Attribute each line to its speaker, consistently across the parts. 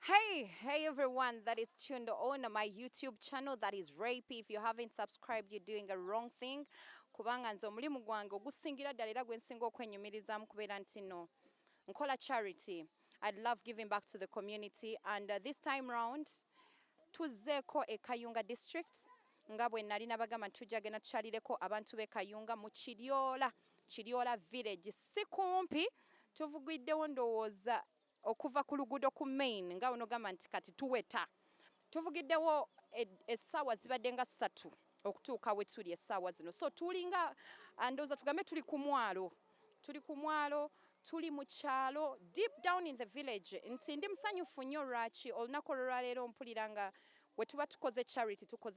Speaker 1: Hey everyone that is tuned on my YouTube channel, that is Rapey. If you haven't subscribed, you're doing a wrong thing. Kubanga nze omulimu gwange ogusingira ddala era gwe nsinga okwenyumirizaamu kubeera nti no nkola charity. I love giving back to the community, and this time round tuzzeeko e Kayunga district nga bwe nali nabagamba tujja genda tukyalireko abantu b'e Kayunga mu Kiryoola village. Si kumpi tuvugiddewo ndowooza okuva ku luguudo ku main nga onogamba nti kati tuweta tuvugiddewo essaawa zibadde nga 3 okutuuka we tuli essaawa zino. So tulinga ndowooza tugambe tuli ku mwalo tuli mu kyalo deep down in the village. Nti ndi musanyufu nnyo lwaki olunaku olwaleero mpulira nga we tuba tukoze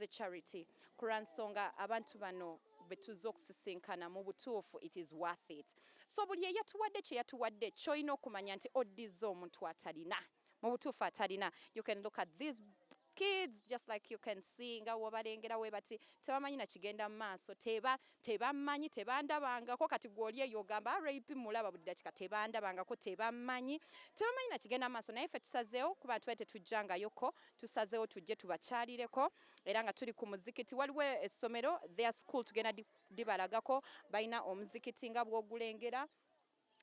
Speaker 1: charity kulwa nsonga abantu bano betuzo okusisinkana mu butuufu it is worth it. So buli eyatuwadde kye yatuwadde ky'olina okumanya nti oddiza omuntu atalina mu butuufu atalina. You can look at these kids just like you can see nga wobalengera we bati tebamanyi na kigenda mu maaso tebamanyi tebandabangako kati gw'oli eyo ogamba rape mulaba buli dakika tebandabangako tebamanyi na kigenda mu maaso. Naye ffe tusazeewo kuba tuba tetujjangayoko tusazeewo tujje tubakyalireko era nga tuli ku muzikiti. Waliwo essomero their school tugenda dibalagako balina omuzikiti nga bw'ogulengera.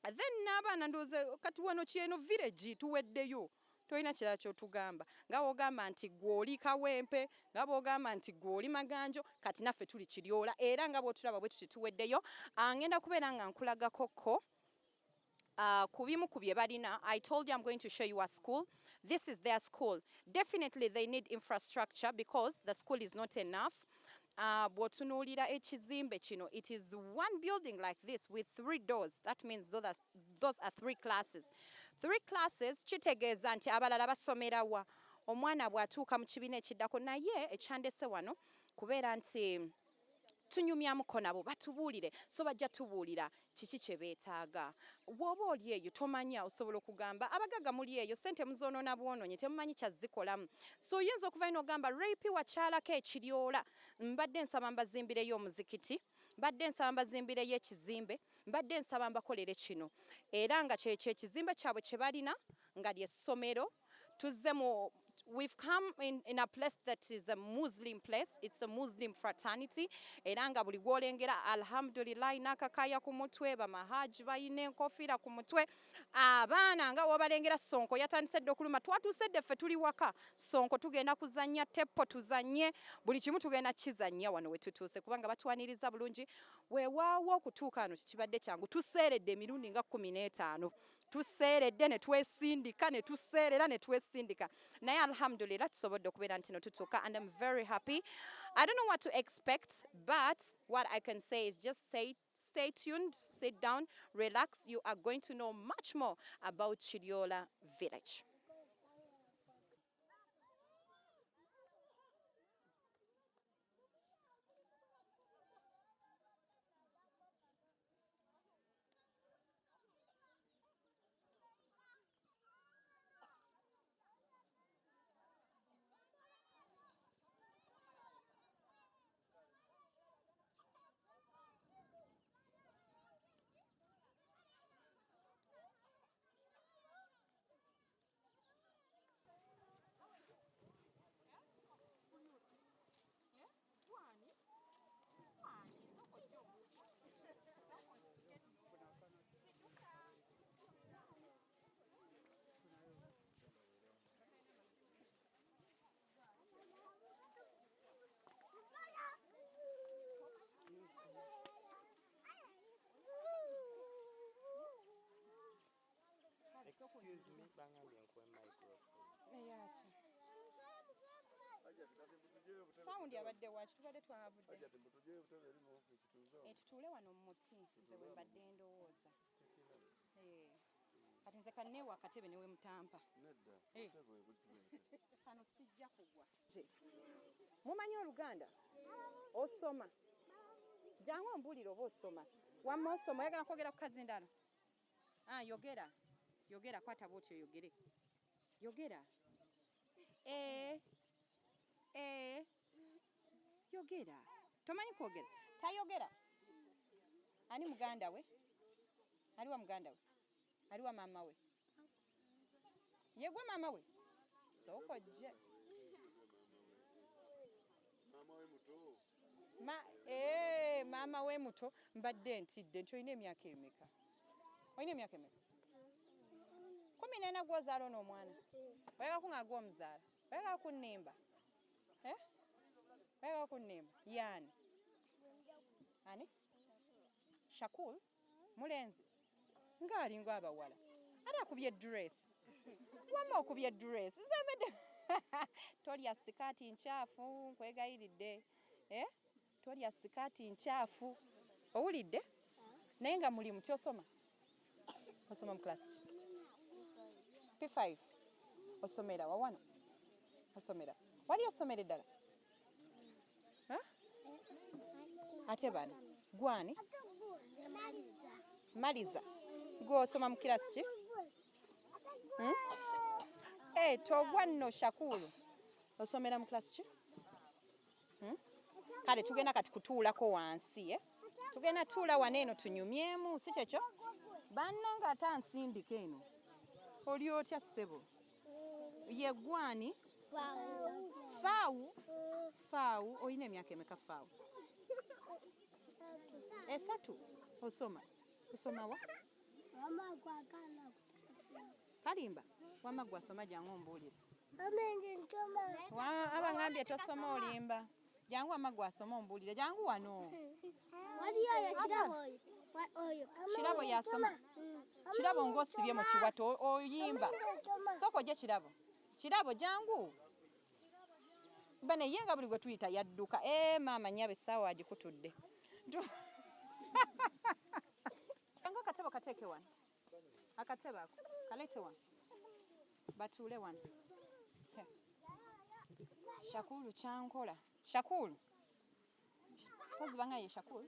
Speaker 1: Then n'abaana ndowooza kati wano kyeno village tuweddeyo toyina kirala ky'otugamba nga bw'ogamba nti gw'oli Kawempe nga bw'ogamba nti gw'oli Maganjo kati naffe tuli Kiryoola era nga bw'otulaba bwe tuti tuweddeyo. Ngenda kubeera nga nkulagakoko ku bimu ku bye balina. I told you I'm going to show you a school. This is their school. Definitely they need infrastructure because the school is not enough. Bw'otunuulira ekizimbe kino, it is one building like this with 3 doors. That means those are 3 classes. 3 classes kitegeeza nti abalala basomera wa omwana bw'atuuka mu kibiina ekiddako. Naye ekyandese wano kubeera nti tunyumyamuko nabo batubuulire so bajja tubuulira kiki kye beetaaga. Bw'oba oli eyo tomanya osobola okugamba abagaga muli eyo ssente muzoonoona bwonoonye temumanyi kyazikolamu. So oyinza okuva ino ogamba Rape wakyalako ekiryoola, mbadde nsaba mbazimbireyo omuzikiti, mbadde nsaba mbazimbireyo ekizimbe, mbadde nsaba mbakolere kino. Era nga kyekyo ekizimbe kyabwe kye balina nga ly'essomero. We've come in a place that is a Muslim place. It's a Muslim fraternity. Era nga buli gwolengera alhamdulillah n'akakaaya ku mutwe, bamahaji bayina enkofiira ku mutwe. Abaana nga wobalengera Sonko yatandise dde okuluma. Twatuusedde ffe tuli waka. Sonko tugenda kuzannya teppo tuzannye. Buli kimu tugenda kizannya wano we tutuuse kubanga batwaniriza bulungi. Weewaawo okutuuka wano kibadde kyangu. Tuseeredde emirundi nga 15. Tuseeredde ne twesindika ne tuseerera ne twesindika. Naye alhamdulillah tusobodde okubeera nti no tutuuka, and I'm very happy. I don't know what to expect, but what I can say is just stay tuned, sit down, relax. You are going to know much more about Kiryoola village.
Speaker 2: Excuse me, bangambye nkuwe microphone.
Speaker 1: Eyaki? Sound yabadde waki tubadde twavudde. Tutuule wano mu muti nze bwe mbadde ndowooza. Kati nze kanneewa akatebe ne we mutampa. Kano sijja kugwa. Mumanyi Oluganda? Osoma? Jangu ombuulire oba osoma. Wamma osoma oyagala kwogera ku kazindalo? Yogera. Yogera kwata bw'otyo yogere. Yogera. Yogera. Tomanyi kwogera? Tayogera. Ani muganda we? Aliwa muganda we? Aliwa mama we? Yegwe mama we? Soko je.
Speaker 2: Mama we muto.
Speaker 1: Mama we muto. Mbadde ntidde nti olina emyaka emeka? Olina emyaka emeka? 14 gw'ozaala ono omwana. Oyagala kunga omuzaala. Oyagala kunnimba. Oyagala kunnimba. Yaani. Ani? Shakul? Mulenzi. Ng'alinga abawala. Ate akubye dress. Wamma okubye dress. Zembedde. Tolya sikaati nkyafu nkwegayiridde. Tolya sikaati nkyafu. Owulidde? Naye nga mulimu tyosoma. Osoma mu class ki? P5. Osomera wawano. Osomera. Wali osomera eddala? Ate bana. Gwani? Maliza. Gw'osoma mu kirasi ki? Togwa nno Shakulu. Osomera mu class ki? Kale tugenda kati kutuulako wansi. Tugenda tuula wano eno tunyumyemu. Si kyekyo? Bannanga ate ansindika eno. Oli otya ssebo? Ye gwani? Faawu. Oyina emyaka emeka faawu? 3. Osoma? Osoma wa? Kalimba? Wamma gwasoma jangu ombuulire. Abangambye tosoma olimba. Jangu wamma gwasoma ombuulire. Jangu wano. Kirabo yasoma. Kirabo ng'osibye mu kiwato oyimba. Soko gye kirabo. Kirabo jangu. Bane yenga buli gwe tuyita yadduka. Maama nyabe sawa agikutudde. Nga akatebo kateeke wano. Akatebo ako. Kalete wano. Batuule wano. Shakulu kyankola. Shakulu. Kozi banga ye Shakul.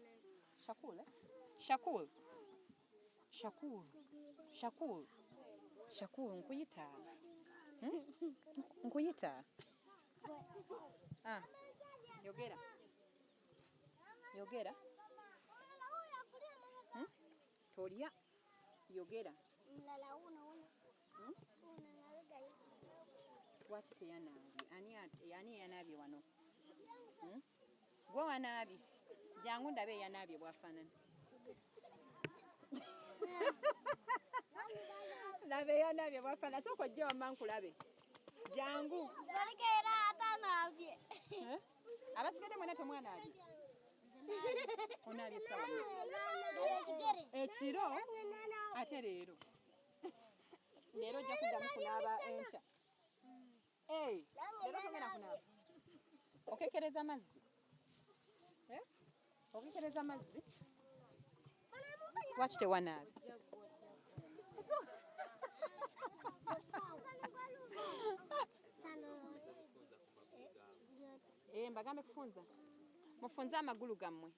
Speaker 1: Shakul, eh? Shakul. Shakul. Shakul. Shakul, nkuyita. Nkuyita. Ah. Yogera. Yogera. Tolya. Yogera. Lwaki teyanaabye? Ani yanaabye wano? Gwe wanaabye? Jangu ndabe eyanaabye bw'afaanana. Laba eyanaabye bw'afaanana. Sooka ojje wamma nkulabe. Jangu. Abasigadde mwena temwanaabye? Onaabye sawa. Ekiro ate leero. Leero ojja kuddamu kunaaba enkya. Leero togenda kunaaba. Okekereza mazzi. Okekereza mazzi. Lwaki tewanaabye? Mbagambe kufunza. Mufunze amagulu gammwe.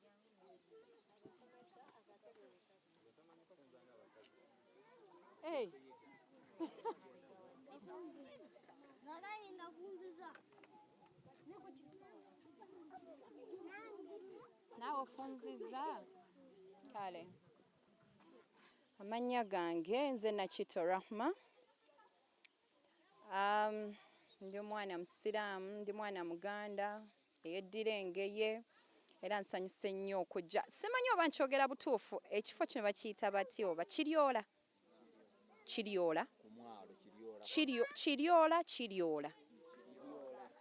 Speaker 1: Naawe ofunzizza. Kale. Amannya gange nze Nakito Rahma. Ndi mwana musiraamu, ndi mwana Muganda eyeddira engeye era nsanyuse nnyo okujja. Simanyi oba nkyogera butuufu, ekifo kino bakiyita batya oba kiryoola? Kiryoola?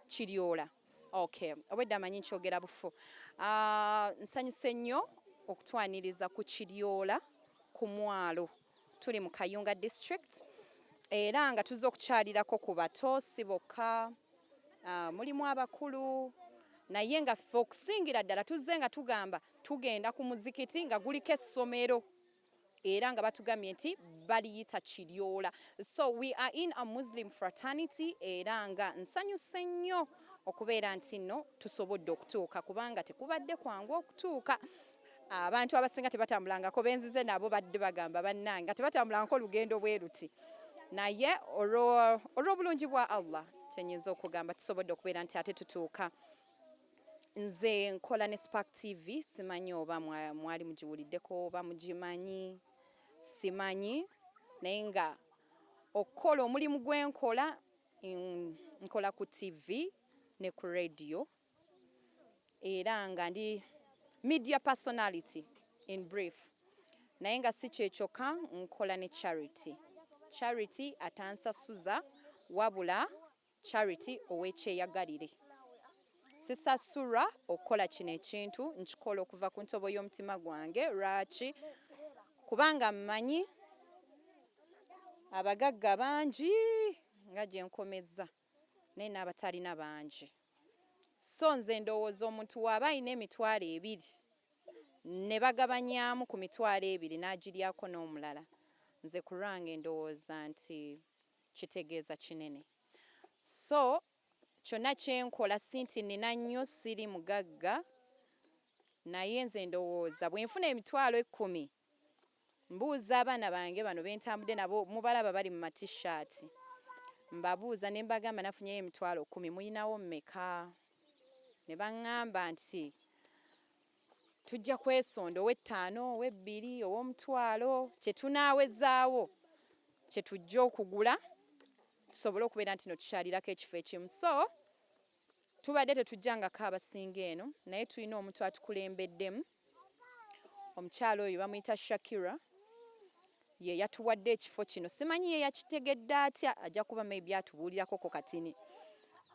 Speaker 1: Kiryoola. Okay, obwedda amanyi nkyogera bufu. Nsanyuse nnyo okutwaniriza ku Kiryoola ku mwalo. Tuli mu Kayunga district. Era nga tuzze okukyalirako ku bato si bokka, mulimu abakulu, naye nga ffe okusingira ddala tuzze nga tugamba tugenda ku muzikiti nga guliko essomero era nga batugambye nti baliyita Kiryoola. So we are in a Muslim fraternity era nga nsanyuse nnyo okubeera nti nno tusobodde okutuuka kubanga tekubadde kwangu okutuuka. Abantu abasinga tebatambulangako benzize nabo badde bagamba bannange nga tebatambulangako olugendo bwe ruti. Naye olw'obulungi bwa Allah kyenyinza okugamba tusobodde okubeera nti ate tutuuka. Nze nkola ne Spark TV, simanyi oba mwali mugiwuliddeko oba mugimanyi, simanyi, naye nga okukola omulimu gwenkola nkola ku TV ne ku radio era nga ndi media personality in brief. Naye nga si kyekyoka nkola ne charity atansasuza wabula charity ow'ekyeyagalire. Sisasura okukola kino ekintu nkikola okuva ku ntobo y'omutima gwange. Lwaki? Kubanga mmanyi abagagga bangi nga gye nkomezza naye n'abatalina bangi. So nze ndowooza omuntu w'aba alina emitwalo 2 ne bagabanyaamu ku mitwalo 2 n'agiryako n'omulala, nze ku lwange ndowooza nti kitegeeza kinene. So kyonna kyenkola si nti nina nnyo, siri mugagga, naye nze ndowooza bwe nfuna emitwalo 10 mbuuza abaana bange bano bentambudde nabo mubalaba bali mu matishaati, mbabuuza ne mbagamba nafunyeyo emitwalo 10 muyinawo mmeka? Ne baŋŋamba nti tujja kwesonda ow'ettaano, ow'ebbiri, ow'omutwalo, kye tunaawezaawo kye tujja okugula tusobole okubeera nti no tukyalirako ekifo ekimu. So tubadde tetujjangako abasinga eno, naye tulina omuntu atukulembeddemu. Omukyalo oyo bamuyita Shakira, ye yatuwadde ekifo kino. Simanyi ye yakitegedde atya, ajja kuba maybe atubuulirako ko katini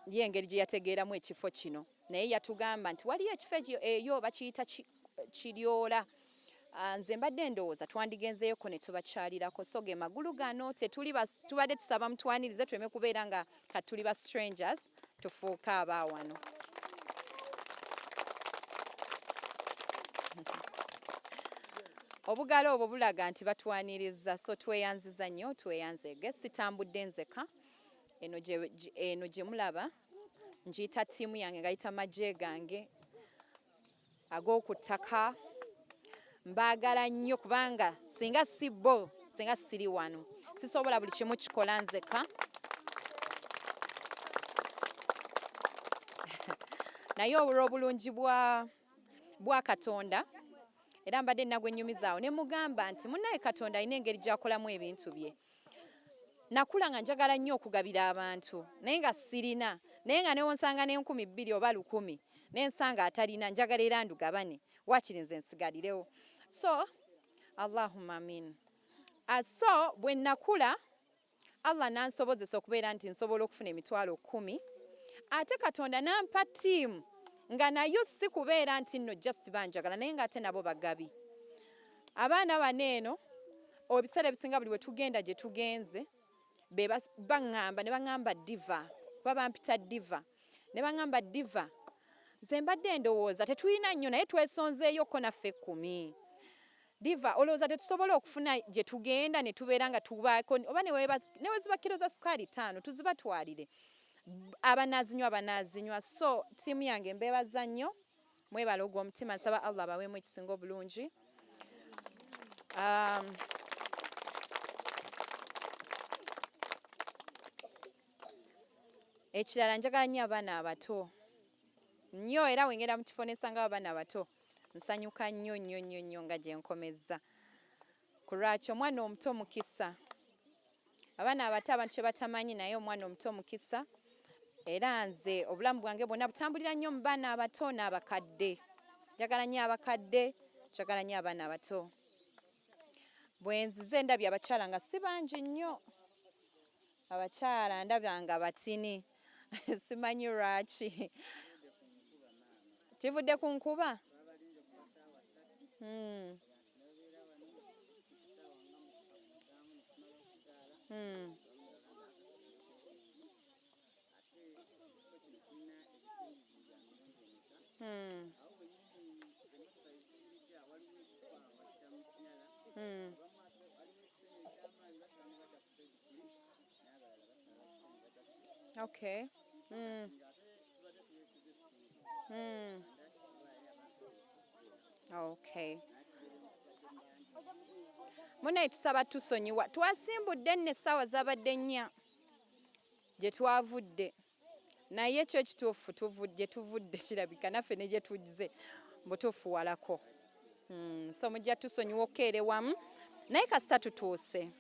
Speaker 1: ye engeri gye yategeeramu ekifo kino, naye yatugamba nti waliyo ekifo eyo bakiyita Kiryoola. Nze mbadde ndowooza twandigenzeyoko ne tubakyalirako. So ge magulu gano tubadde tusaba mutwanirize tuleme kubeera nga katuli ba strangers, tufuuka abaawano. Obugalo obwo bulaga nti batwaniriza, so tweyanziza nnyo, tweyanzege. Sitambudde nzeka, eno gye mulaba ngiyita ttiimu yange ngayita magye gange. ag'oku ttaka mbaagala nnyo kubanga singa si bo singa siri wano sisobola buli kimu kikola nzeka naye olw'obulungi bwa Katonda era mbadde nagwe ennyumizaawo ne mugamba nti munnaye Katonda alina engeri gy'akolamu ebintu bye. Nakula nga njagala nnyo okugabira abantu naye nga sirina, naye nga newonsanga n'2,000 oba 1,000 nensanga atalina, njagala era ndugabane waakiri nze nsigalirewo. So Allahumma amin. So bwe nakula Allah nansobozesa okubeera nti nsobola okufuna emitwalo 10, ate Katonda nampa ttiimu nga nayo si kubeera nti nno just banjagala naye nga ate nabo bagabi. Abaana bano eno ebiseera ebisinga buli we tugenda gye tugenze baŋŋamba ne baŋŋamba diva kuba bampita diva ne baŋŋamba diva nze mbadde ndowooza tetulina nnyo naye twesonzeeyoko naffe 10 diva olowooza tetusobola okufuna gye tugenda ne tubeera nga tubaako oba ne weziba kiro za sukaali 5 tuzibatwalire abanaazinywa. So ttiimu yange mbeebaza nnyo, mwebale ogw'omutima, nsaba Allah abaweemu ekisinga obulungi. Ekirala njagala nnyo abaana abato nnyo era wengenda mu kifo nesanga abaana abato nsanyuka nnyo nnyo nnyo nnyo nga gye nkomezza. Ku lwaki omwana omuto mukisa. Abaana abato abantu kye batamanyi naye omwana omuto mukisa. Era nze obulamu bwange bwonna butambulira nnyo mu baana abato n'abakadde. Njagala nnyo abakadde, njagala nnyo abaana abato. Bwe nzize ndabye abakyala nga si bangi nnyo. Abakyala ndabya nga batini. Simanyi lwaki. Kivudde ku nkuba? Okay. Okay. Munaye tusaba tusonyiwa. Twasimbudde nne essaawa zabadde 4 gye twavudde. Naye ekyo ekituufu gye tuvudde kirabika naffe ne gye tujze butuufu walako. So mujja tusonyiwa okukeere wamu naye kasita tutuuse.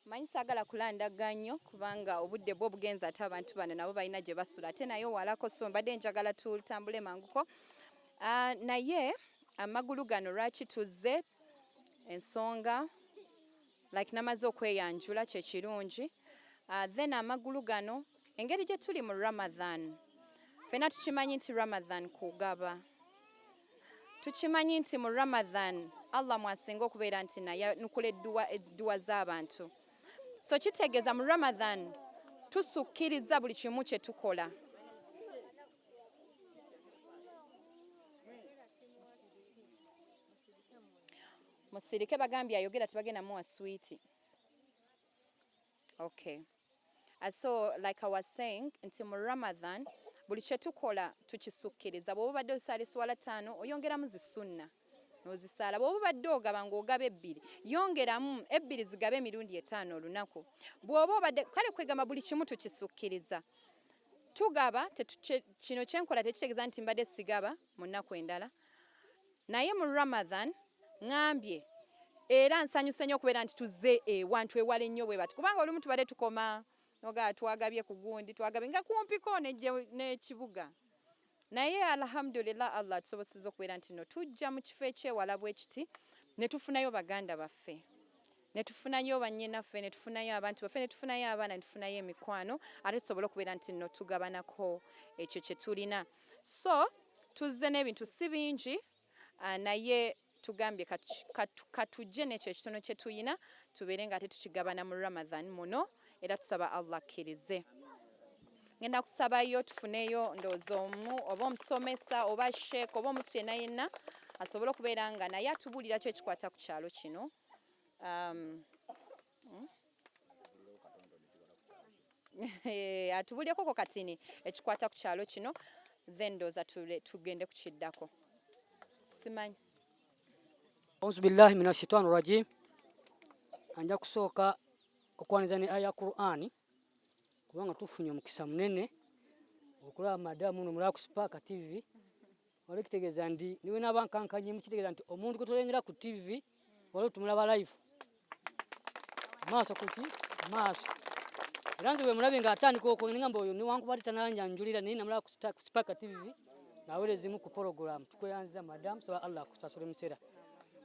Speaker 1: Manyi saagala kulandaga nnyo kubanga obudde bwo bugenza ate abantu bano nabo balina gye basula ate naye walako, so mbadde njagala tutambule manguko. Naye amagulu gano lwaki tuzze ensonga like namaze okweyanjula kye kirungi. Then amagulu gano engeri gye tuli mu Ramadan. Ffenna tukimanyi nti Ramadan kugaba. Tukimanyi nti mu Ramadan Allah mwasinga okubeera nti naye nukula edduwa z'abantu. So kitegeeza mu Ramadan tusukkiriza buli kimu kye tukola. Musirike bagambye ayogera tebagenda muwa sweeti. Okay. So like I was saying, nti mu Ramadan buli kye tukola tukisukkiriza. Bw'oba badde osaala eswala 5 oyongeramu zisunna n'ozisaala. Bw'oba badde ogaba ng'ogaba 2 yongeramu 2 zigabe emirundi 5 olunaku. Bw'oba obadde kale kwegamba buli kimu tukisukkiriza. Tugaba kino kyenkola tekitegeeza nti mbadde sigaba mu nnaku endala. Naye mu Ramadan ngambye era nsanyuse nnyo okubeera nti tuzze ewantu ewala ennyo bwe bati kubanga olumu tubadde tukoma noga twagabye ku gundi twagabye nga kumpiko n'ekibuga. Naye alhamdulillah Allah tusobozesezza okubeera nti no tujja mu kifo ekyewala bwe kiti ne tufunayo baganda baffe, ne tufunayo bannyinaffe, ne tufunayo abantu baffe, ne tufunayo abaana, ne tufunayo emikwano ate tusobole okubeera nti no tugabanako ekyo kye tulina. So tuzze n'ebintu si bingi naye tugambye katujje n'ekyo ekitono kye tuyina tubeere nga ate tukigabana mu Ramadan muno era tusaba Allah akkirize. Ngenda kusabayo tufuneyo ndowooza omu oba omusomesa oba sheek oba omuntu yenna asobole okubeera nga naye atubuulira ki ekikwata ku kyalo kino. atubulyeko katini ekikwata ku kyalo kino then ndooza tugende ku kiddako simanyi.
Speaker 3: Auzu billahi minash shaitani rajim. Anja kusooka okwaniriza ne aya ya Qur'ani kubanga tufunye omukisa munene okulaba madamu ono mulaba ku Spark TV wali kitegeeza ndi niwe n'abankankanye mukitegeeza nti omuntu gwe tulengera ku TV wali tumulaba live maaso kuki maaso era nze bwe mulabe ng'atandika okwenga oyo niwankubadde tananjanjulira naye namulaba ku Spark TV naweerezimu ku program tukweyanziza madamu saba Allah akusasule musera.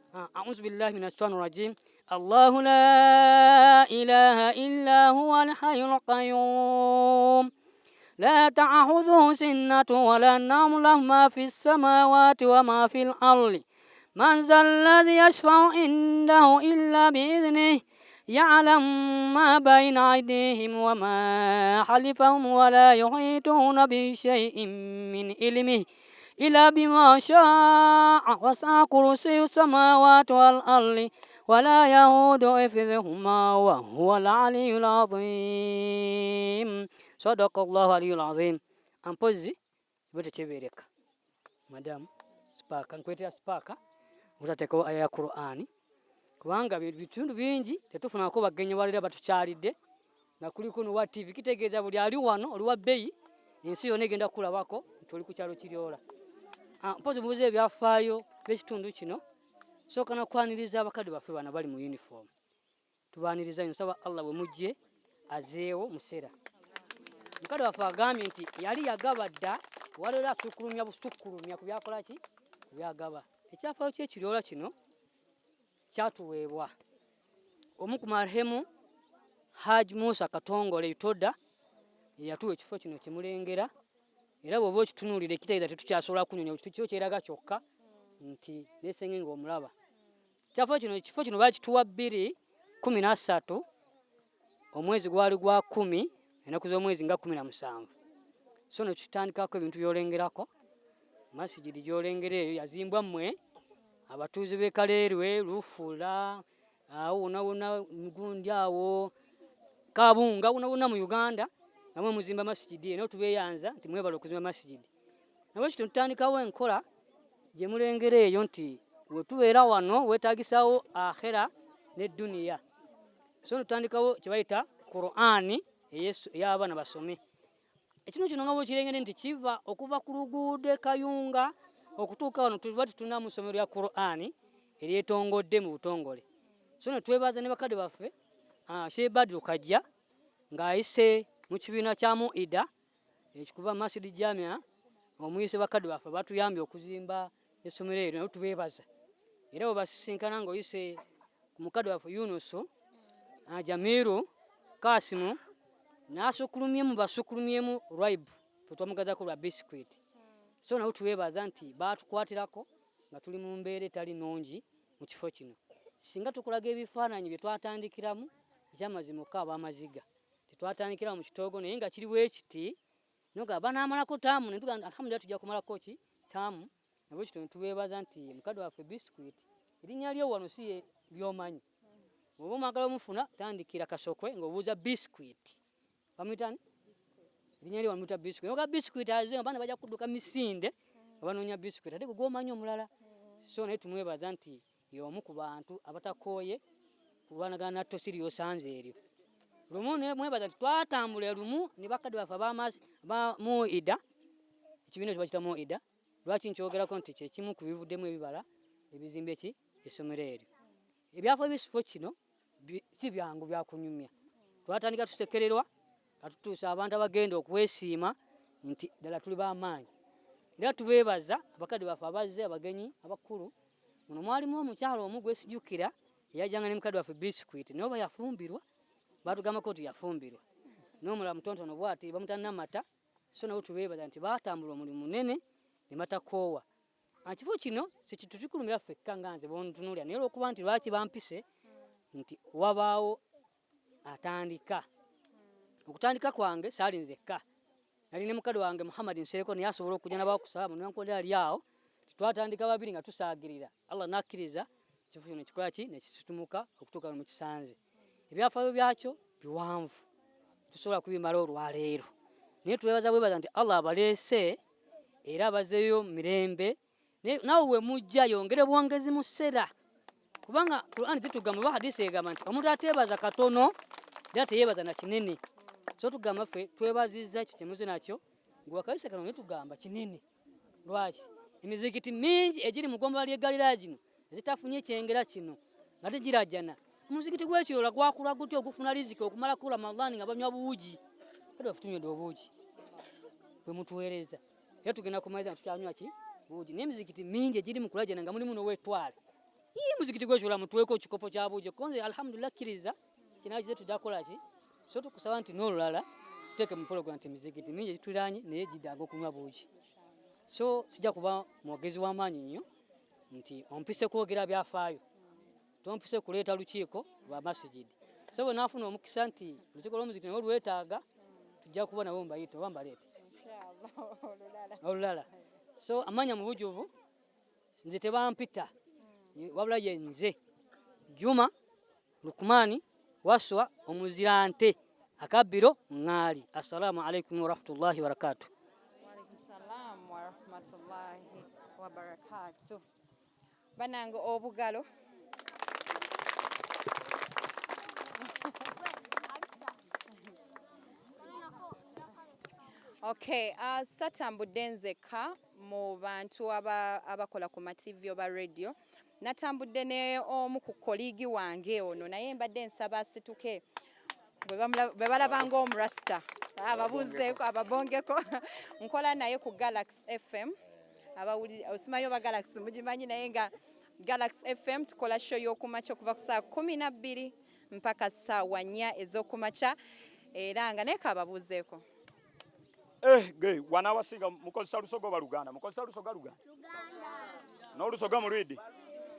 Speaker 3: أعوذ بالله من الشيطان الرجيم. الله لا إله إلا هو الحي القيوم لا تأخذه سنة ولا نوم له ما في السماوات وما في الأرض من ذا الذي يشفع عنده إلا بإذنه يعلم ما بين أيديهم وما خلفهم ولا يحيطون بشيء من علمه إلا بما شاء وسع كرسي السماوات والأرض ولا يهود حفظهما وهو العلي العظيم صدق الله العلي العظيم. Ampozi bote chebereka madam Spark nkwetera Spark utateekawo aya ya Qur'ani kubanga bitundu bingi tetufunako bagenyi balira batukyalidde na kuliko no wa TV kitegeeza buli ali wano oli wa bbeyi ensi yonna egenda kulabako tuli ku kyalo kiryoola. Mpozi buuze ebyafaayo by'ekitundu kino sooka nakwaniriza abakadde baffe bana bali mu uniform tubaaniriza nsaba Allah bwe mujje azeewo musera. Mukadde waffe agambye nti yali yagaba dda walera asukulumya busukkulumya ku byakola ki byagaba. Ekyafaayo ky'ekiryoola kino kyatuweebwa omu ku marehemu Haji Musa Katongole Itoda yatuwa ekifo kino kimulengera era bw'oba okitunuulira ekitegeeza tetukyasobola kunyonya kyo kyeraga kyokka nti leesenge ng'omulaba. Ekifo kino baakituwa 2013 omwezi gwali gwa 10 ennaku z'omwezi nga 17. So no kitandikako ebintu by'olengerako masigidi gy'olengera eyo yazimbwa mmwe abatuuze b'e Kaleerwe Lufula awo wonna Mugundi awo Kabunga wonna mu Uganda namwe muzimba masigidi eno tubeeyanza nti mwebala okuzimba masigidi. Nabwe kityo tutandikawo enkola gye mulengera eyo nti we tubeera wano weetaagisawo akhera ne duniya. So tutandikawo kye bayita Qur'ani ey'abaana basome. Ekintu kino nga bw'okirengere nti kiva okuva ku luguudo Kayunga okutuuka wano tuba tutunda mu ssomero lya Qur'ani ery'etongodde mu butongole. So ne twebaza ne bakadde baffe Sheikh Badru Kajja ng'ayise mu kibiina kya Muida ekikuva Masjid Jamia omuyise bakadde baffe batuyambye okuzimba essomero eryo naye tubeebaza. Era bwe basisinkana ng'oyise ku mukadde waffe Yunusu Jamiru Kasimu n'asukulumyemu basukulumyemu Raibu twamugazaako lwa biscuit. So nawe tubeebaza nti batukwatirako nga tuli mu mbeera etali nnungi mu kifo kino. Singa tukulaga ebifaananyi bye twatandikiramu ekyamazima okukaaba amaziga tetwatandikira mu kitoogo naye nga kiri bwe kiti noga banaamalako taamu ne tugamba alhamdulillah tujja kumalako ki taamu. Nabwe kityo tubeebaza nti mukadde waffe biscuit erinnya lyo wano si lyomanyi. Bw'oba omwagala omufuna tandikira Kasokwe ng'obuuza biscuit bamuyitani erinnya lyo bamuyita biscuit noga biscuit aze abaana bajja kudduka misinde abanoonya biscuit ate gwomanyi omulala. So naye tumwebaza nti y'omu ku bantu abatakooye kubanagana natto siri yosanze eryo. Lumu ne mwebaza nti twatambula lumu ne bakadde baffe ba Muida ekibiina kye bakiyita Muida lwaki nkyogerako nti kyekimu ku bivuddemu ebibala ebizimbe ki essomero eryo. Ebyafaayo by'ekifo kino si byangu byakunyumya. Twatandika tusekererwa katutuusa abantu abagenda okwesiima nti ddala tuli b'amaanyi. Era tubeebaza abakadde baffe abazze abagenyi abakulu. Muno mwalimu omukyalo omu gwesijjukira yajjanga ne mukadde waffe biscuit naye oba yafumbirwa batugambako nti yafumbirwa n'omulala mutontono bw'ati bamutana mata. So nawe tubeebaza nti baatambula omulimu munene ne batakoowa. Kifo kino si kintu kikulumira ffekka nga nze bw'ontunuulira naye olw'okuba nti lwaki bampise nti wabaawo atandika. Okutandika kwange saali nzekka nali ne mukadde wange Muhammad Nsereko naye asobola okujja n'abakusaba newankodera ali awo twatandika babiri nga tusaagirira. Allah nakkiriza kifo kino kikola ki ne kitutumuka okutuuka mu kisanze. Ebyafaayo byakyo biwanvu tusobola kubimala olwaleero naye twebaza nti Allah abaleese era abazeeyo mirembe nawe we mujja yongere bwongezi mu ssera kubanga Qur'ani zitugamba oba hadisi egamba nti omuntu ateebaza katono era teyeebaza na kinene so tugamba ffe twebazizza ekyo kyemuze nakyo ngwakayise kano netugamba kinene lwaki emizikiti mingi egiri mu ggombolola ly'e Galilaya gino ezitafunye ekyengera kino nga tegirajjana omuzikiti gw'Ekiryoola gwakula gutya ogufuna riziki okumala ku Ramadani nga banywa buugi era futunye obuugi bwe mutuweereza era tugenda kumaliza tukyanywa ki buugi n'emizikiti mingi egiri mu kulajjana nga mulimu n'owetwale muzikiti gw'Ekiryoola mutuweeko ekikopo kya buugi konze alhamdulillah kkiriza kinakize tudakola ki so tukusaba nti n'olulala tuteeke mu program nti emizikiti mingi egituliraanye naye gidaaga okunywa buugi so sijja kuba mwogezi w'amaanyi nnyo nti ompise kwogera byafaayo tompise kuleeta lukiiko lwa masigidi so bwe naafuna omukisa nti olukiiko lw'omuzikiti nabo lwetaaga tujja kuba nabo mbayita oba mbaleete olulala so amanya mu bujuvu nze tebampita wabula ye nze Juma Lukmani Waswa omuzirante Akabbiro Ŋŋaali. Assalamu alaikum warahmatullahi wabarakatuh.
Speaker 1: Waalaikumsalam warahmatullahi wabarakatuh. Banange obugalo. Okay, satambudde nzekka mu bantu abakola ku TV oba radio. Natambudde ne omu ku koligi wange ono naye mbadde nsaba asituke bwe balabanga omurasta ababuzeeko ababongeko nkola naye ku Galaxy FM osimayo ba Galaxy mugimanyi naye nga Galaxy FM tukola show y'okumakya okuva ku saa 12 mpaka ssaawa 4 ez'okumakya era nga naye kababuzeeko
Speaker 4: Gay, wana wasinga mukozesa lusoga baluganda mukozesa lusoga luganda n'olusoga mu lwidi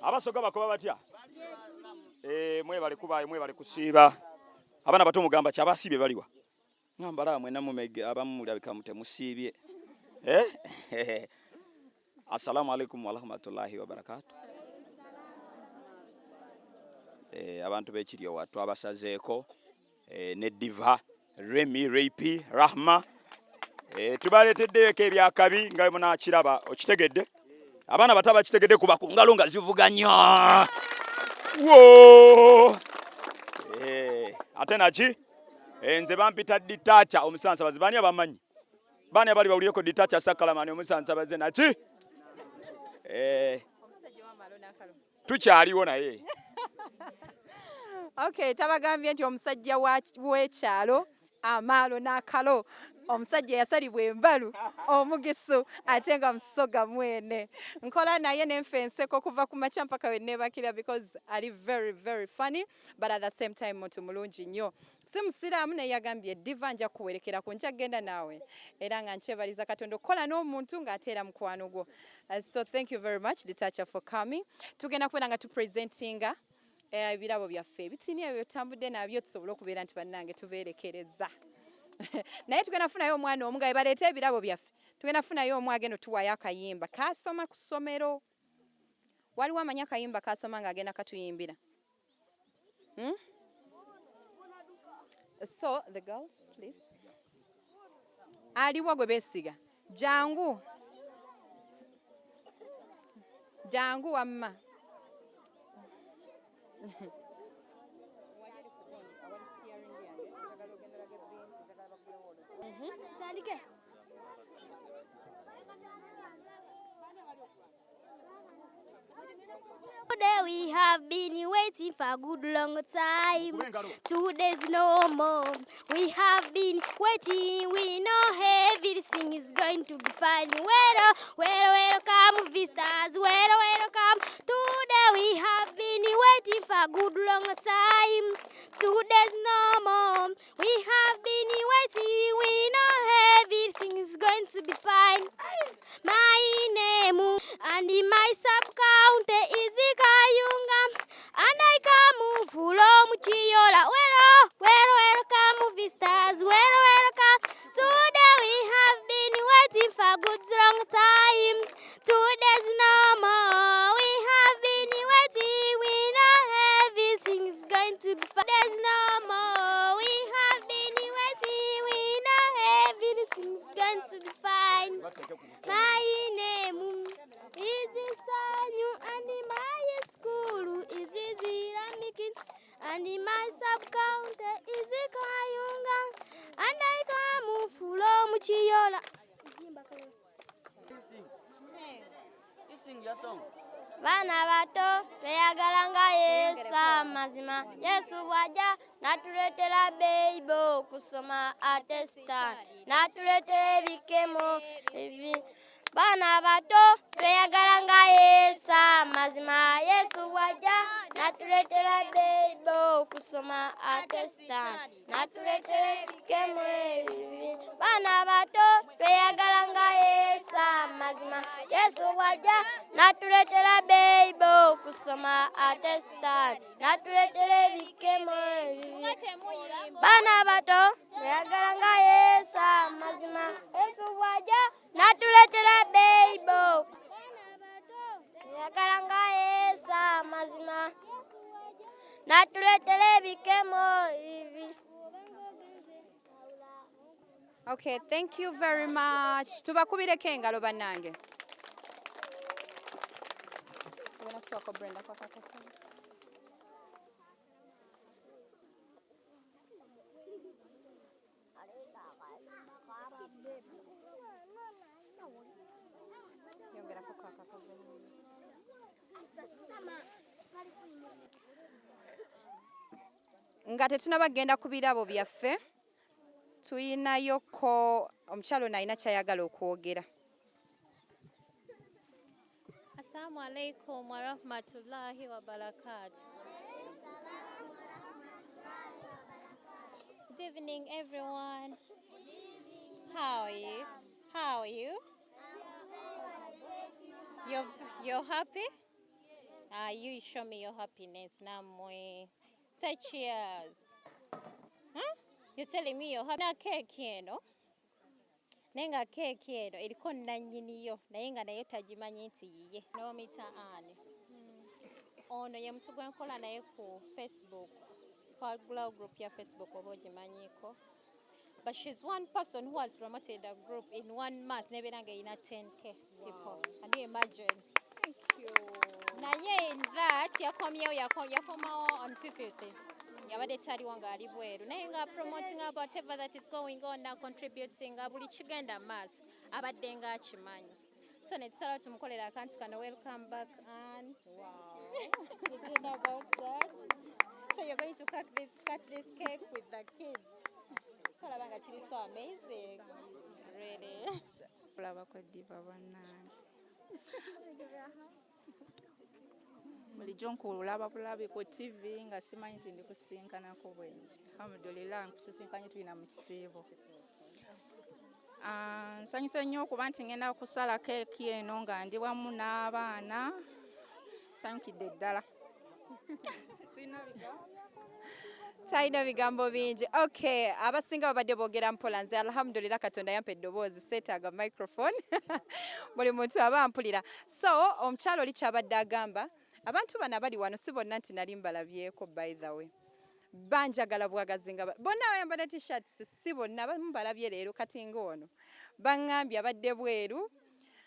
Speaker 4: abasoga bakoba batya mwebale kubayo mwebale kusiiba abana bato mugamba kyabasiibye baliwa ngambala mwe namumege abamulabika mutemusiibye assalamu alaikum warahmatullahi wabarakatuh. Abantu b'Ekiryoola twabasazeeko ne Diva Remi Rapi Rahma tubaleeteddeeko ebyakabi nga munakiraba okitegedde abaana bato bakitegedde kuba ku ngalo nga zivuga nnyo ate naki nze bampita ditacha omusansabazi bani abamanyi bani abali bawulireko ditacha sakalamani omusansabazi naki tukyaliwo naye
Speaker 1: okay tabagambye nti omusajja w'ekyalo amaalo n'akalo omusajja yasalibwa embalu omugisu ate nga musoga mwene nkola naye nenfenseko kuva ku makya mpaka we nebakira because ali very very funny but at the same time muntu mulungi nnyo si musiraamu naye yagambye Diva nja kuwerekera ku nja genda naawe era nga nkyebaliza Katonda okukola n'omuntu ng'ateera mukwano gwo so thank you very much Ditacha for coming tugenda kubera nga tupresentinga ebirabo byaffe ebitini ebyo tambudde nabyo tusobole okubeera nti bannange tubeerekereza naye tugenda funayo omwana omu nga baleeta ebirabo byaffe tugenda funayo omu agenda tuwayo akayimba kasoma ku ssomero waliwo amanya akayimba kasoma ng'agenda katuyimbira so the girls please aliwo gwe beesiga jangu wamma
Speaker 5: Today we have been waiting for a good long time. 2 days no more. We have been waiting. We know everything is going to be fine. Welcome visitors. Welcome. Today we have been waiting for a good long time. 2 days no more. We have been waiting. We know everything is going to be fine. My name and my sub-count is Kayunga, and I come from Kiryoola. Welcome visitors. Welcome. Today we have been waiting for a good long time. 2 days no more. We have been waiting. We know everything is going to be fine. 2 days no more. We have been waiting. and my sub-count is kayunga, and I come from kiryoola.
Speaker 2: Sing your song.
Speaker 5: Bana bato beyagala nga Yesu amazima. Yesu bw'ajja n'atuleetera Bbayibuli kusoma ate Sitaani n'atuleetera ebikemo ebi. Bana bato beyagala nga Yesu amazima. Yesu bw'ajja n'atuleetera Bbayibuli kusoma ate Sitaani n'atuleetera ebikemo ebibi. Bana bato beyagala nga Yesu amazima. Yesu bw'ajja n'atuleetera Bbayibuli kusoma ate Sitaani n'atuleetera ebikemo ebibi. Bana bato beyagala nga Yesu amazima. Yesu bw'ajja n'atuleetera Bbayibuli. Beyagala nga Yesu amazima n'atuleetera ebikemo ebibi.
Speaker 1: Okay, thank you very much. Tubakubireko engalo bannange. Nga tetunabagenda ku birabo byaffe, tuyinayoko omukyalo nayina kyayagala okwogera.
Speaker 6: Assalamu alaikum wa rahmatullahi wa barakatuh. Good evening, everyone. How are you? How are you? You're happy? You show me your happiness. Namwe. Say cheers. Huh? You're telling me you're happy. Na cake eno. Nenga cake eno eriko nannyiniyo naye nga naye tagimanyi nti yiye. Nomita ani. Ono ye muntu gwe nkola naye ku Facebook. Kwagula group ya Facebook oba ogimanyiko. But she's one person who has promoted a group in 1 month. Neberanga ina 10k people. Can you imagine? Thank you. Naye in that yakomawo on 50th. Yabadde taliwo ng'ali bweru naye nga promoting about whatever that is going on now, contributing buli kigenda maaso abadde nga akimanyi. So netusalawo tumukolera akantu kano. Welcome back, Anne. Wow. You didn't know about that? So you're going to cut this cake with the kids. Kalabanga kiri so amazing. Really.
Speaker 7: Kulabako diva bannange. Bulijjo nkulaba bulabi ku TV nga simanyi nti ndi kusinkanako bwengi. Alhamdulillah nkusisinkanye tulina mu kisiibo. Nsanyuse nnyo okuba nti ngenda kusala keeki eno nga ndi wamu n'abaana. Nsanyukidde ddala.
Speaker 1: Talina bigambo bingi. Okay, abasinga babadde boogera mpola, nze alhamdulillah Katonda yampa eddoboozi seetaaga microphone. Buli muntu aba ampulira. So omukyalo oli kyabadde agamba, abantu bano abali wano si bonna nti nali mbalabyeko, by the way. Banjagala bwagazi nga bonna bayambala t-shirts, si bonna mbalabye leero kati ng'ono. Baŋŋambye abadde bweru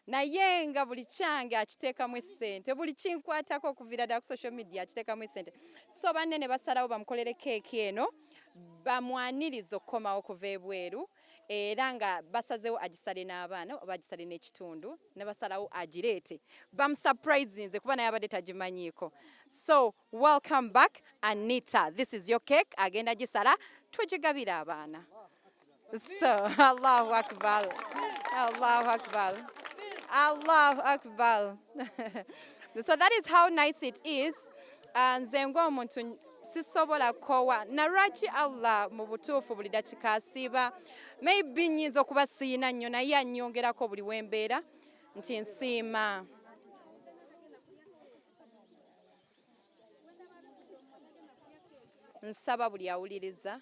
Speaker 1: naye nga buli kyange akiteekamu essente, buli kinkwatako okuviira ddala ku social media akiteekamu essente. So banne ne basalawo bamukolere keeki eno bamwaniriza okukomawo okuva ebweru, era nga basazeewo agisale n'abaana oba agisale n'ekitundu, ne basalawo agireete bamusurprisinze kuba naye abadde tagimanyiiko. So welcome back Anita, this is your cake, agenda gisala tugigabire abaana. So Allahu Akbar, Allahu Akbar, Allahu Akbar. So that is how nice it is. Nze ng'omuntu sisobola kowa na lwaki Allah mu butuufu buli dakika asiiba. Maybe nnyinza okuba siina nnyo naye annyongerako buli wembeera nti nsiima. Nsaba buli awuliriza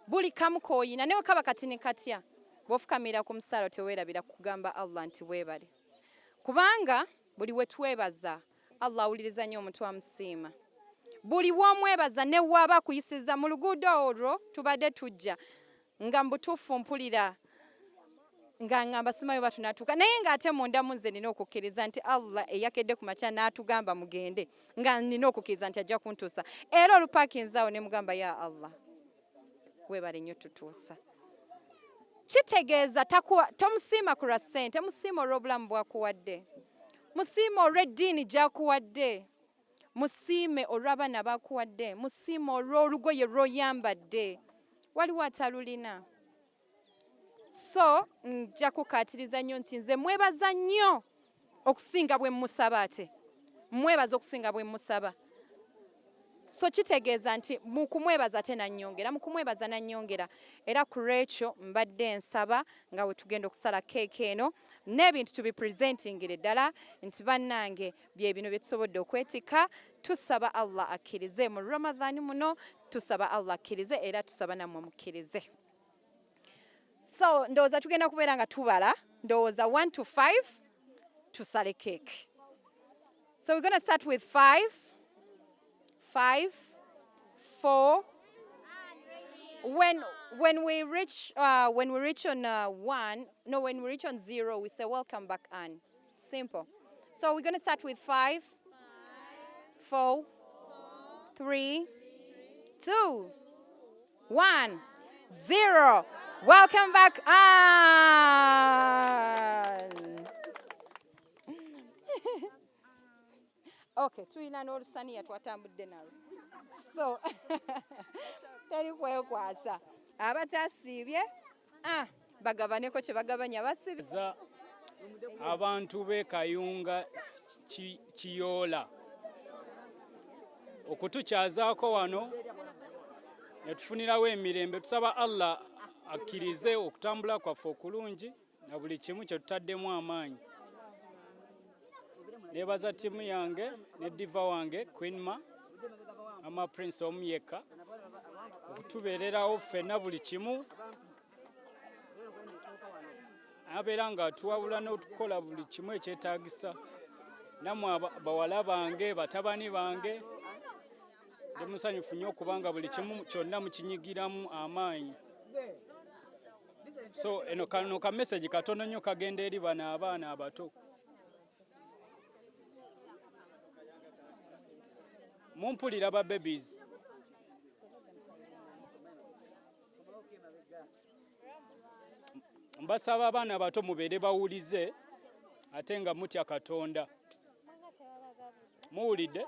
Speaker 1: buli kamu kooyina newe kaba katini katya bw'ofukamira ku musaalo teweerabira kugamba Allah nti weebale, kubanga buli we twebaza Allah awuliriza nnyo omuntu amusiima. Buli w'omwebaza ne waba akuyisiza mu luguudo olwo tubadde tujja nga mbutuufu mpulira nga ngamba simayo batunatuuka naye ng'ate munda munze nina okukkiriza nti Allah eyakedde ku makya n'atugamba mugende nga nina okukkiriza nti ajja kuntuusa era olupaakinzaawo ne mugamba ya Allah weebale nnyo tutuusa kitegeeza tomusiima ku lwa ssente musiima olw'obulamu bwakuwadde musiima olw'eddiini gy'akuwadde musiime olw'abaana bakuwadde musiime olw'olugoye lw'oyambadde waliwo atalulina so nja kukaatiriza nnyo nti nze mwebaza nnyo okusinga bwe musaba ate mwebaza okusinga bwe musaba so kitegeeza nti mu kumwebaza ate nannyongera mu kumwebaza nannyongera era ku lwekyo mbadde nsaba nga we tugenda okusala keeki eno n'ebintu tubipresentingire ddala nti bannange bye bino bye tusobodde okwetika tusaba Allah akkirize mu Ramadhaani muno tusaba Allah akkirize era tusaba nammwe mukkirize so ndowooza tugenda kubeera nga tubala ndowooza 1 to 5 tusale cake so we're going to start with 5 4 when we reach on 1 no when we reach on 0 we say welcome back Anne simple so we're going to start with 5 4 3 2 1 0 welcome back Anne okay tulina n'olusaniya twatambudde nalo so teri kwekwasa abatasiibye bagabaneko kye bagabanya basibiza
Speaker 2: abantu b'e Kayunga Kiryoola okutukyazaako wano ne tufunirawo emirembe tusaba Allah akkirize okutambula kwaffe okulungi na buli kimu kye tutaddemu amaanyi nebaza ttiimu yange ne diva wange Queenma ama Prince omuyeka okutubeererawo ffenna buli kimu abeera nga atuwabula n'otukola buli kimu ekyetaagisa nammwe bawala bange batabani bange ndi musanyufu nnyo okubanga buli kimu kyonna mukinyigiramu amaanyi so eno kano ka message katono nnyo kagenda eri bano abaana abato mumpulira ba babies mbasaba abaana abato mubeere bawulize ate nga mutya Katonda muwulidde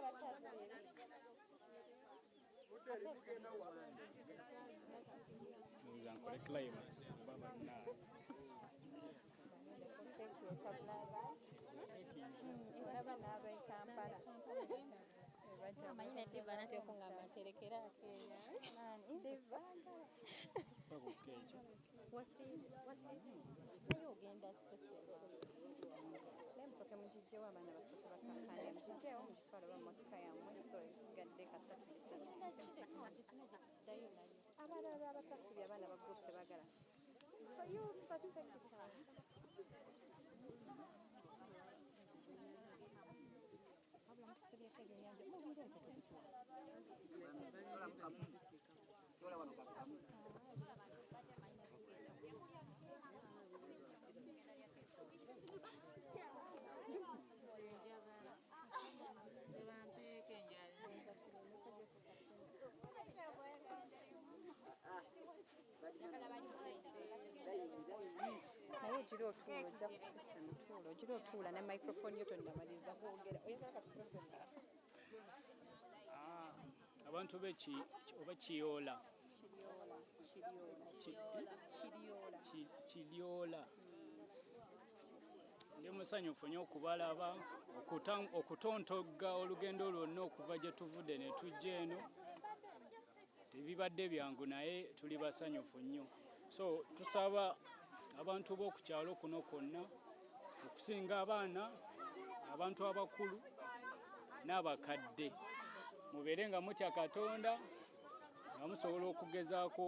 Speaker 1: ogira otuula ne microphone yo tonnamaliza kwogera
Speaker 2: abantu oba Kiryoola Kiryoola ndi musanyufu nnyo okubalaba okutontogga olugendo lwonna okuva gye tuvudde ne tujja eno tebibadde byangu naye tuli basanyufu nnyo so tusaba abantu b'oku kyalo kuno kwonna okusinga abaana abantu abakulu n'abakadde mubeere nga mutya Katonda nga musobola okugezaako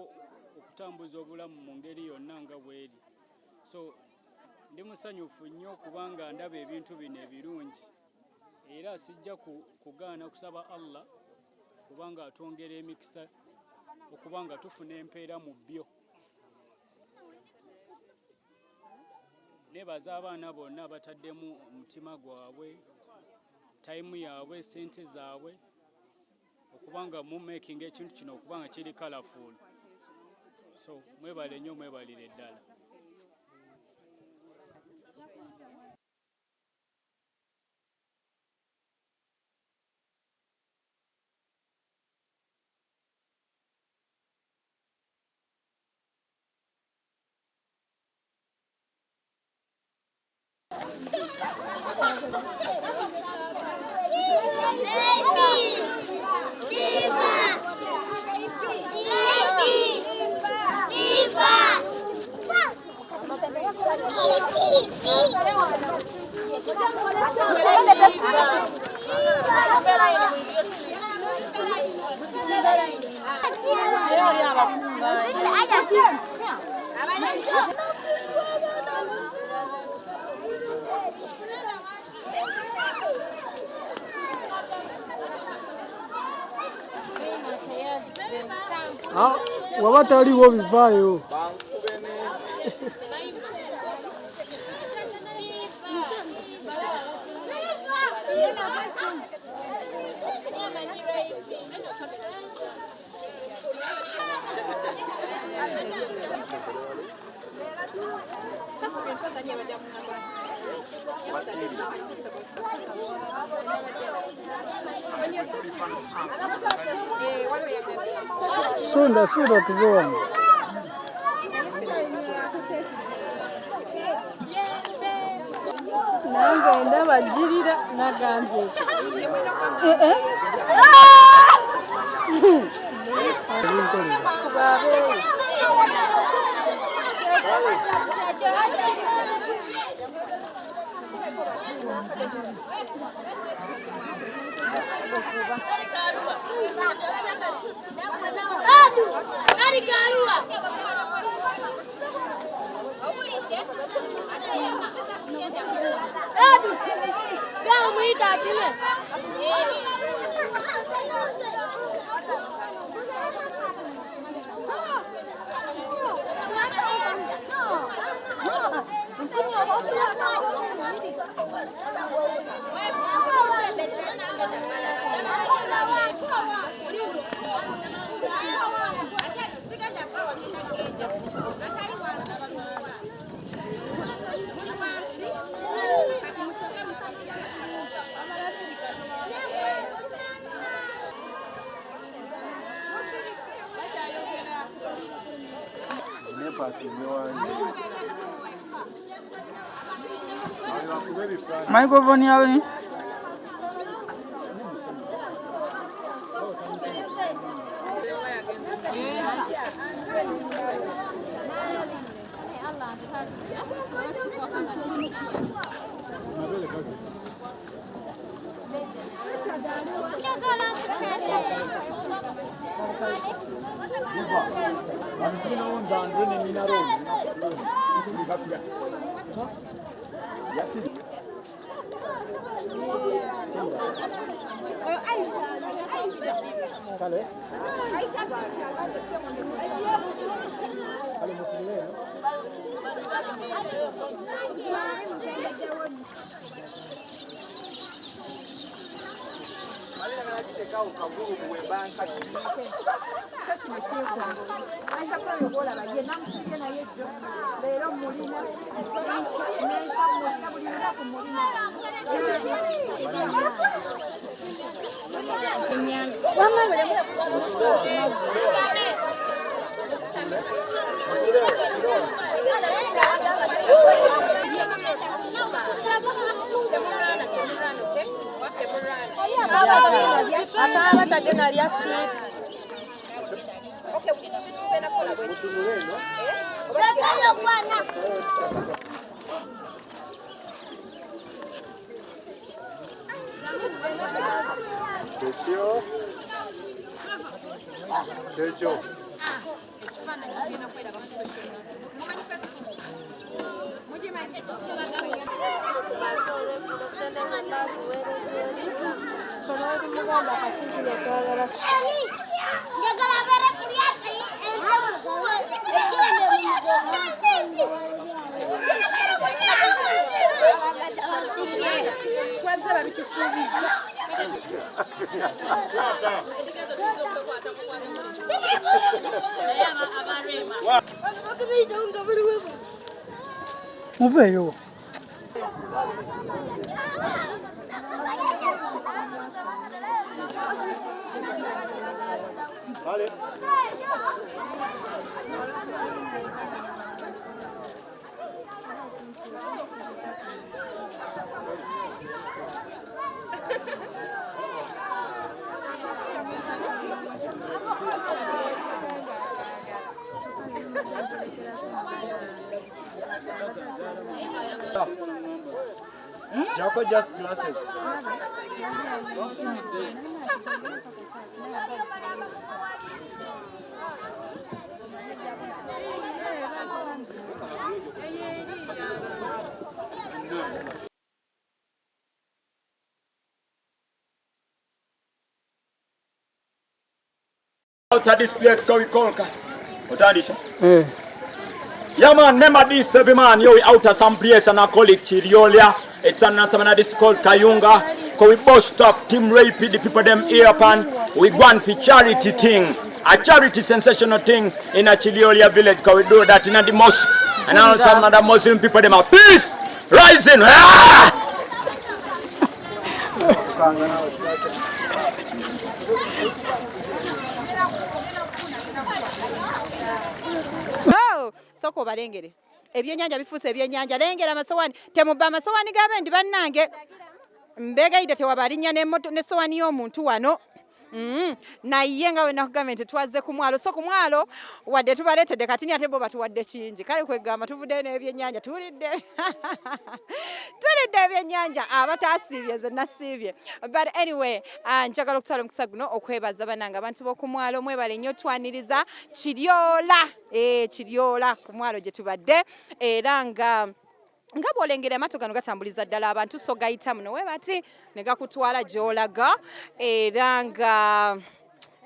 Speaker 2: okutambuza obulamu mu ngeri yonna nga bweri so ndi musanyufu nnyo kubanga ndaba ebintu bino ebirungi era sijja kugaana kusaba Allah kubanga atwongera emikisa okubanga tufuna empeera mu byo nebaza abaana bonna bataddemu omutima gwabwe, time yaabwe, sente zaabwe okubanga mu making ekintu kino okubanga kiri colorful. So mwebale nnyo, mwebalire ddala.
Speaker 8: Waba taliwo bivaayo. Sunda tuvoa. Nangenda bajirira nagambye. Microphone yawe. Muveeyo.
Speaker 9: Jacko just glasses.
Speaker 4: Out of this place, go with Kolka. What are this? Yeah, man, remember this, every man, yo, we out of some place and I call it kiryoola. It's another man, this called kayunga. Cause we bust up, Team Rapey, the people them here upon. We go for charity thing. A charity sensational thing in a kiryoola village. Cause we do that in the mosque. And also another Muslim people, them are peace, rising. Ah!
Speaker 1: Oh, soko balengere. Ebyennyanja bifuuse ebyennyanja. Lengera amasowani. Temubba amasowani g'abendi bannange. Mbegayidde tewabalinya n'esowani y'omuntu wano. Naye nga we nakugambye nti twazze ku mwalo. So ku mwalo wadde tubaleetedde katini ate bo batuwadde kingi. Kale kwegamba tuvuddeyo n'ebyennyanja tulidde. Tulidde ebyennyanja abataasiibye ze nasiibye. But anyway, njagala okutwala omukisa guno okwebaza bannange abantu b'oku mwalo mwebale nnyo twaniriza kiryoola. Kiryoola ku mwalo gye tubadde era nga bw'olengera amaato gano gatambuliza ddala abantu so gayita muno we bati ne gakutwala gy'olaga era nga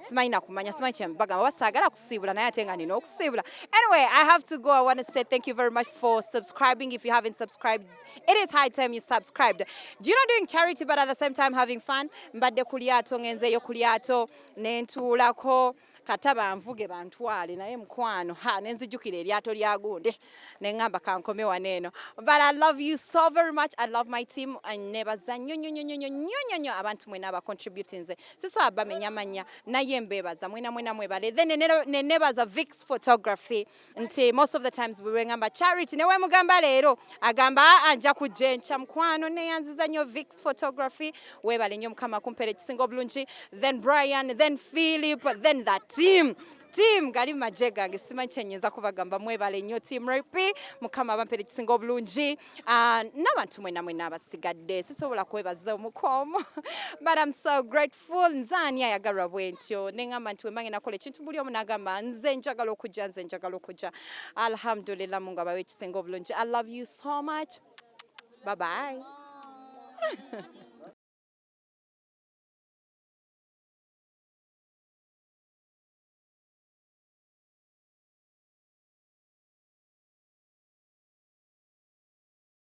Speaker 1: simanyi nakumanya simanyi kyembagamba basaagala kusiibula naye ate nga nina okusiibula. Anyway, I have to go. I want to say thank you very much for subscribing. If you haven't subscribed, it is high time you subscribed. Do you know doing charity but at the same time having fun? Mbadde ku lyato ngenzeeyo ku lyato ne ntuulako kataba nvuge bantwale naye mukwano nenzijukira eryato lya gundi neŋŋamba kankome waneeno. But I love you so very much. I love my team. Nebaza nnyo abantu mwena abacontributing nze sisobola bamenya mannya naye mbeebaza mwena mwebale. Then ne nebaza Vix Photography nti most of the times we ngamba charity ne wemugamba leero agamba anja kujja enkya mukwano neyanziza nnyo Vix Photography. Weebale nnyo mukama kumpeera ekisinga obulungi. Then Brian, then Philip, then that team gali majje gange simanyi kyenyinza kubagamba mwebale nnyo Team Rapey mukama bampeera ekisinga obulungi n'abantu mwena abasigadde sisobola kwebaza omukoomo but I'm so grateful. Nze ani ayagalwa bwe ntyo neŋŋamba nti wembange nakola ekintu buli omu n'agamba nze njagala okujja alhamdulillah Mungu abawe ekisinga obulungi. I love you so much. Bye bye.